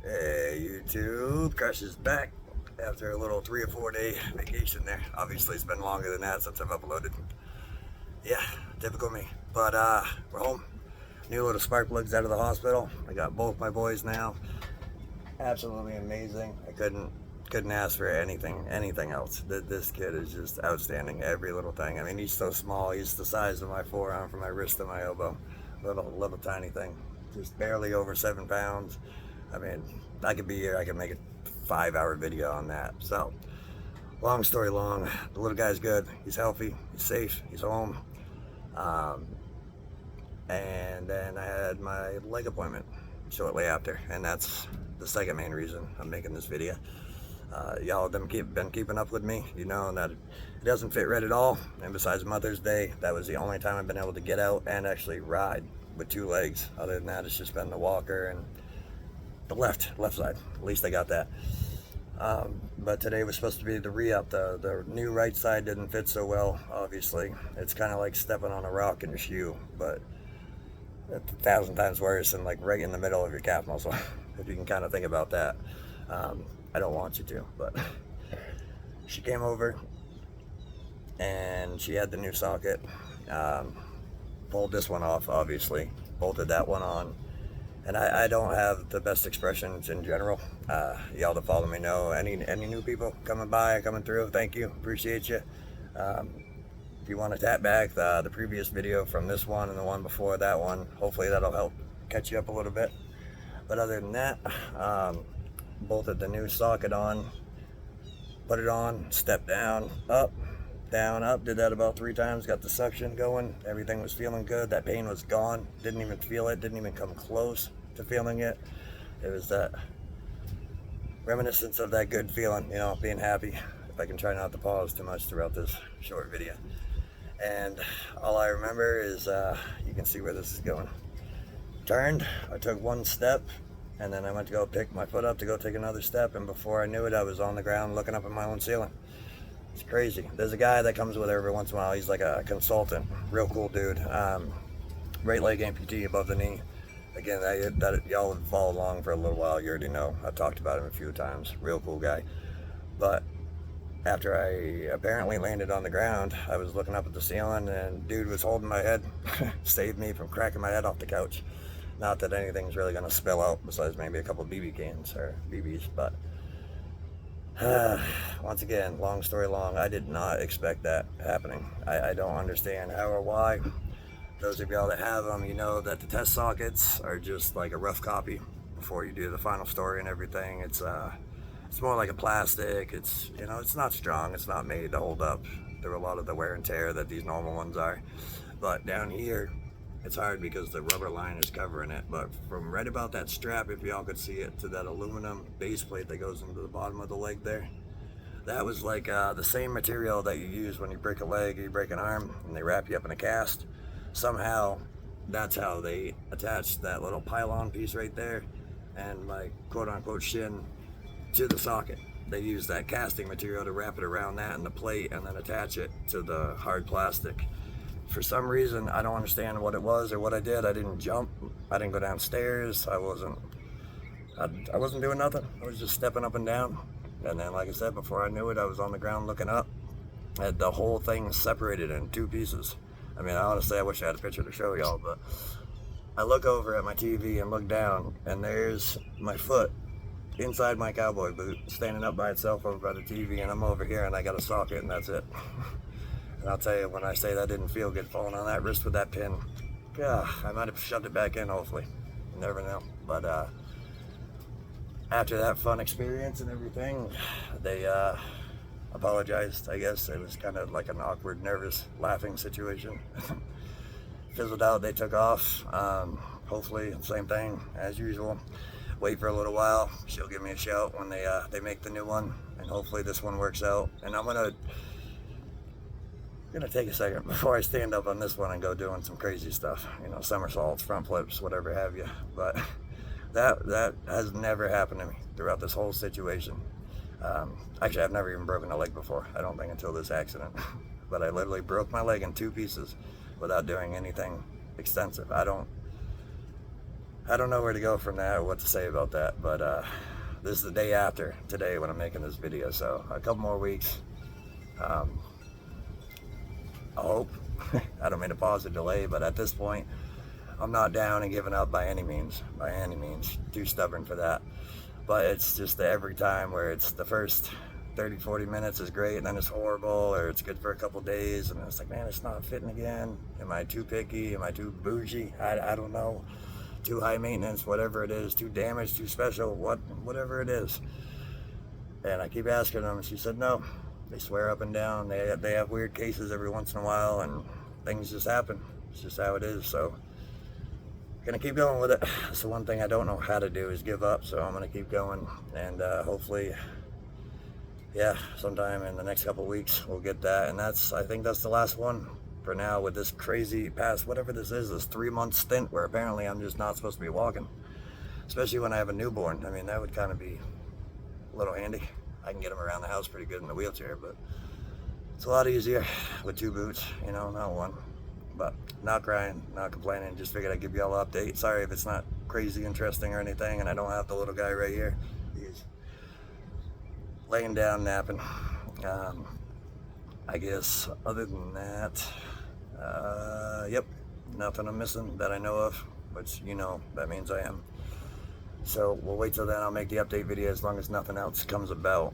Hey YouTube, Crush is back after a little 3 or 4 day vacation there. Obviously it's been longer than that since I've uploaded. Yeah, typical me. But we're home. New little spark plugs out of the hospital. I got both my boys now. Absolutely amazing. I couldn't ask for anything else. This kid is just outstanding. Every little thing. I mean, he's so small. He's the size of my forearm from my wrist to my elbow. Little tiny thing. Just barely over 7 pounds. I mean, I could be here. I could make a 5-hour video on that. So, long story long, the little guy's good. He's healthy. He's safe. He's home. And then I had my leg appointment shortly after, and that's the second main reason I'm making this video. Y'all have been keeping up with me. You know that it doesn't fit right at all. And besides Mother's Day, that was the only time I've been able to get out and actually ride with 2 legs. Other than that, it's just been the walker and the left side. At least I got that. But today was supposed to be the re-up. The new right side didn't fit so well, obviously. It's kind of like stepping on a rock in your shoe, but 1,000 times worse and like right in the middle of your calf muscle, if you can kind of think about that. I don't want you to, but she came over and she had the new socket. Pulled this one off, obviously. Bolted that one on. And I don't have the best expressions in general. Y'all that follow me know. Any new people coming through, thank you, appreciate you. If you want to tap back the previous video from this one and the one before that one, hopefully that'll help catch you up a little bit. But other than that, bolted the new socket on, put it on, stepped down, up, did that about 3 times, got the suction going, everything was feeling good, that pain was gone, didn't even feel it, didn't even come close to feeling it. It was that reminiscence of that good feeling, you know, being happy. If I can try not to pause too much throughout this short video. And all I remember is, you can see where this is going. Turned, I took 1 step, and then I went to go pick my foot up to go take another step, and before I knew it, I was on the ground looking up at my own ceiling. It's crazy. There's a guy that comes with her every once in a while. He's like a consultant, real cool dude. Right leg amputee above the knee. Again, that y'all have followed along for a little while. You already know. I've talked about him a few times. Real cool guy. But after I apparently landed on the ground, I was looking up at the ceiling, and dude was holding my head, saved me from cracking my head off the couch. Not that anything's really gonna spill out, besides maybe a couple BB cans or BBs, but once again, long story long, I did not expect that happening. I don't understand how or why. Those of y'all that have them, you know that the test sockets are just like a rough copy before you do the final story and everything. It's more like a plastic. It's, you know, it's not strong. It's not made to hold up through a lot of the wear and tear that these normal ones are. But down here, it's hard because the rubber line is covering it. But from right about that strap, if y'all could see it, to that aluminum base plate that goes into the bottom of the leg there, that was like the same material that you use when you break a leg or you break an arm and they wrap you up in a cast. Somehow, that's how they attached that little pylon piece right there and my quote-unquote shin to the socket. They used that casting material to wrap it around that and the plate and then attach it to the hard plastic. For some reason, I don't understand what it was or what I did. I didn't jump. I didn't go downstairs. I wasn't doing nothing. I was just stepping up and down. And then, like I said, before I knew it, I was on the ground looking up. And the whole thing separated in 2 pieces. I mean, honestly, I wish I had a picture to show y'all, but I look over at my TV and look down, and there's my foot inside my cowboy boot, standing up by itself over by the TV, and I'm over here, and I got a socket, and that's it. And I'll tell you, when I say that didn't feel good falling on that wrist with that pin, I might have shoved it back in, hopefully. You never know. But after that fun experience and everything, they apologized, I guess. It was kind of like an awkward, nervous, laughing situation. Fizzled out, they took off. Hopefully, same thing, as usual. Wait for a little while. She'll give me a shout when they make the new one. And hopefully this one works out. And I'm gonna take a second before I stand up on this one and go doing some crazy stuff, you know, somersaults, front flips, whatever have you. But that has never happened to me throughout this whole situation. Actually, I've never even broken a leg before, I don't think, until this accident. But I literally broke my leg in 2 pieces without doing anything extensive. I don't I don't know where to go from that or what to say about that, but this is the day after today when I'm making this video, so a couple more weeks. I hope. I don't mean to pause or delay, but at this point, I'm not down and giving up by any means. Too stubborn for that. But it's just that every time where it's the first 30-40 minutes is great, and then it's horrible, or it's good for a couple days, and it's like, man, it's not fitting again. Am I too picky? Am I too bougie? I don't know. Too high maintenance, whatever it is, too damaged, too special, whatever it is. And I keep asking them, and she said no. They swear up and down. They have weird cases every once in a while, and things just happen. It's just how it is. So gonna keep going with it. That's the one thing I don't know how to do is give up. So I'm gonna keep going, and hopefully, yeah, sometime in the next couple weeks we'll get that. And I think that's the last one for now with this crazy past, whatever this is, this 3-month stint where apparently I'm just not supposed to be walking, especially when I have a newborn. I mean, that would kind of be a little handy. I can get him around the house pretty good in the wheelchair, but it's a lot easier with 2 boots, you know, not 1. But not crying, not complaining, just figured I'd give you all an update. Sorry if it's not crazy interesting or anything, and I don't have the little guy right here. He's laying down napping. I guess other than that, yep, nothing I'm missing that I know of, which, you know, that means I am. So we'll wait till then. I'll make the update video as long as nothing else comes about.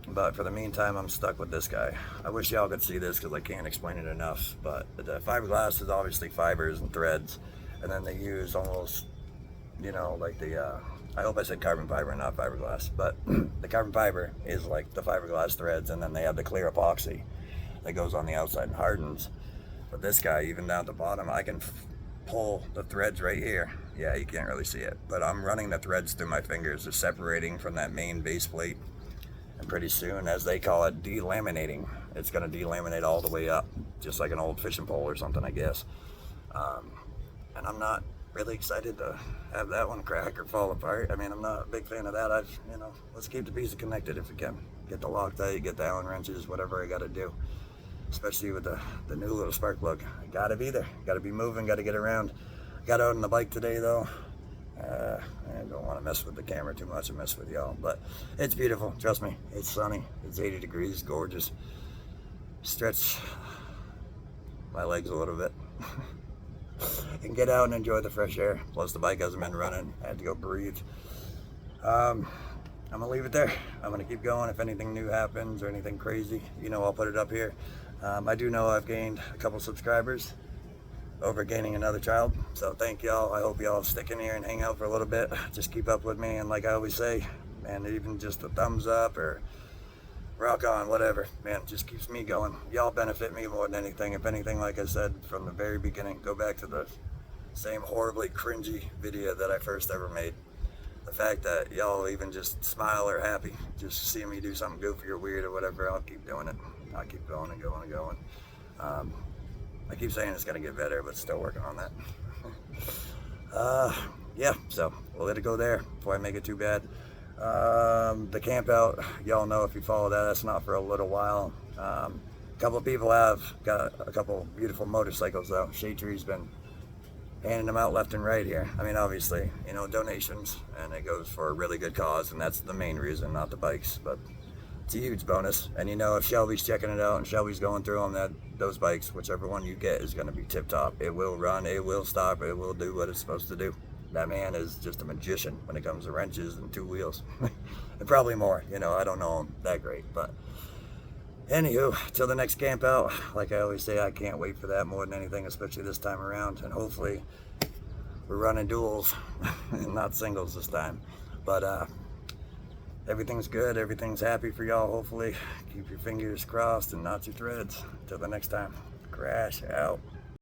But for the meantime, I'm stuck with this guy. I wish y'all could see this because I can't explain it enough. But the fiberglass is obviously fibers and threads, and then they use almost, you know, like the, I hope I said carbon fiber and not fiberglass, but the carbon fiber is like the fiberglass threads, and then they have the clear epoxy that goes on the outside and hardens. But this guy, even down at the bottom, I can pull the threads right here. Yeah, you can't really see it, but I'm running the threads through my fingers. They're separating from that main base plate, and pretty soon, as they call it, delaminating. It's going to delaminate all the way up, just like an old fishing pole or something, I guess. And I'm not really excited to have that one crack or fall apart. I mean, I'm not a big fan of that. You know, let's keep the pieces connected if we can. Get the Loctite, get the Allen wrenches, whatever I got to do. Especially with the new little spark plug. I gotta be there, gotta be moving, gotta get around. Got out on the bike today though. I don't want to mess with the camera too much and mess with y'all, but it's beautiful, trust me. It's sunny, it's 80 degrees, gorgeous. Stretch my legs a little bit and get out and enjoy the fresh air. Plus the bike hasn't been running, I had to go breathe. I'm gonna leave it there. I'm gonna keep going. If anything new happens or anything crazy, you know, I'll put it up here. I do know I've gained a couple subscribers over gaining another child, so thank y'all. I hope y'all stick in here and hang out for a little bit. Just keep up with me, and like I always say, man, even just a thumbs up or rock on, whatever, man, just keeps me going. Y'all benefit me more than anything. If anything, like I said from the very beginning, go back to the same horribly cringy video that I first ever made. The fact that y'all even just smile or happy, just see me do something goofy or weird or whatever, I'll keep doing it. I'll keep going and going and going. I keep saying it's gonna get better, but still working on that. Yeah, so we'll let it go there before I make it too bad. The camp out, y'all know if you follow that, that's not for a little while. A couple of people have got a couple beautiful motorcycles though. Shade Tree's been handing them out left and right here. I mean, obviously, you know, donations, and it goes for a really good cause, and that's the main reason, not the bikes, but it's a huge bonus. And you know, if Shelby's checking it out and Shelby's going through them, those bikes, whichever one you get, is going to be tip top. It will run, it will stop, it will do what it's supposed to do. That man is just a magician when it comes to wrenches and 2 wheels. And probably more, you know, I don't know him that great, but anywho, till the next camp out, like I always say, I can't wait for that more than anything, especially this time around. And hopefully we're running duels and not singles this time. But everything's good, everything's happy for y'all, hopefully. Keep your fingers crossed and knot your threads. Till the next time, crash out.